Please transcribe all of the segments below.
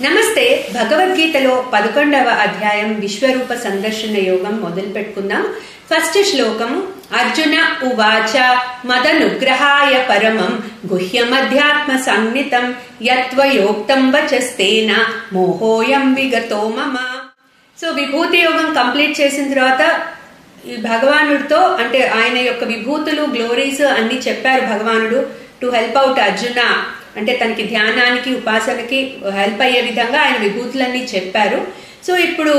నమస్తే. భగవద్గీతలో 11వ అధ్యాయం విశ్వరూప సందర్శన యోగం మొదలు పెట్టుకుందాం. ఫస్ట్ శ్లోకం. అర్జున ఉవాచ మదనుగ్రహాయ పరమం గుహ్యమధ్యాత్మ సంజ్ఞితం యత్వయోక్తం వచస్తేన మోహోయం విగతో మమ. సో విభూతి యోగం కంప్లీట్ చేసిన తర్వాత ఈ భగవానుడితో అంటే ఆయన యొక్క విభూతులు గ్లోరీస్ అన్ని చెప్పారు భగవానుడు టు హెల్ప్ అవుట్ అర్జున. అంటే తనకి ధ్యానానికి ఉపాసనకి హెల్ప్ అయ్యే విధంగా ఆయన విభూతులన్నీ చెప్పారు. సో ఇప్పుడు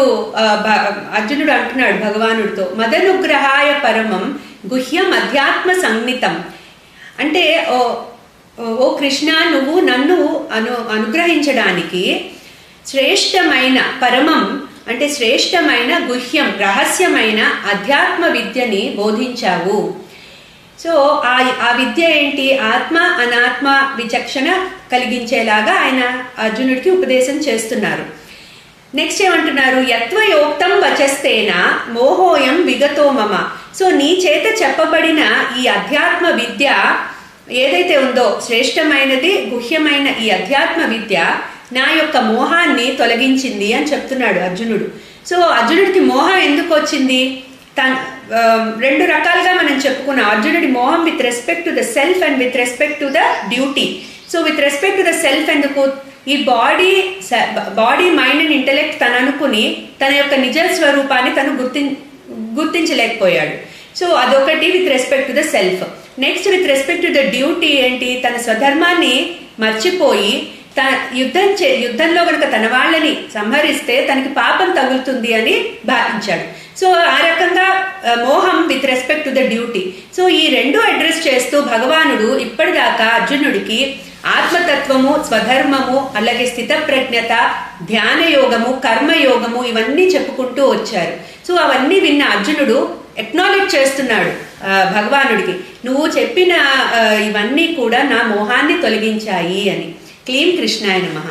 అర్జునుడు అంటున్నాడు భగవానుడితో, మదనుగ్రహాయ పరమం గుహ్యం అధ్యాత్మ సంజ్ఞితం. అంటే ఓ కృష్ణ, నువ్వు నన్ను అనుగ్రహించడానికి శ్రేష్టమైన పరమం అంటే శ్రేష్టమైన గుహ్యం రహస్యమైన అధ్యాత్మ విద్యని బోధించావు. సో ఆ విద్య ఏంటి? ఆత్మ అనాత్మ విచక్షణ కలిగించేలాగా ఆయన అర్జునుడికి ఉపదేశం చేస్తున్నారు. నెక్స్ట్ ఏమంటున్నారు? యత్వయోక్తం వచస్తేన మోహోయం విగతో మమ. సో నీ చేత చెప్పబడిన ఈ అధ్యాత్మ విద్య ఏదైతే ఉందో శ్రేష్టమైనది గుహ్యమైన ఈ అధ్యాత్మ విద్య నా యొక్క మోహాన్ని తొలగించింది అని చెప్తున్నాడు అర్జునుడు. సో అర్జునుడికి మోహం ఎందుకు వచ్చింది? రెండు రకాలుగా మనం చెప్పుకున్నాం. అర్జునుడి మోహం with respect to the self and with respect to the duty. So with respect to the self ఎందుకు? ఈ బాడీ మైండ్ అండ్ ఇంటెలెక్ట్ తను అనుకుని తన యొక్క నిజ స్వరూపాన్ని తను గుర్తించలేకపోయాడు. సో అదొకటి with respect to the self. Next with respect to the duty ఏంటి? తన స్వధర్మాన్ని మర్చిపోయి యుద్ధంలో కనుక తన వాళ్ళని సంహరిస్తే తనకి పాపం తగులుతుంది అని భావించాడు. సో ఆ రకంగా మోహం with respect to the duty. So ఈ రెండు అడ్రస్ చేస్తూ భగవానుడు ఇప్పటిదాకా అర్జునుడికి ఆత్మతత్వము, స్వధర్మము, అలాగే స్థిత ప్రజ్ఞత, ధ్యాన యోగము, కర్మయోగము ఇవన్నీ చెప్పుకుంటూ వచ్చారు. సో అవన్నీ విన్న అర్జునుడు ఎక్నాలెడ్జ్ చేస్తున్నాడు భగవానుడికి, నువ్వు చెప్పిన ఇవన్నీ కూడా నా మోహాన్ని తొలగించాయి అని. క్లీం కృష్ణాయ నమః.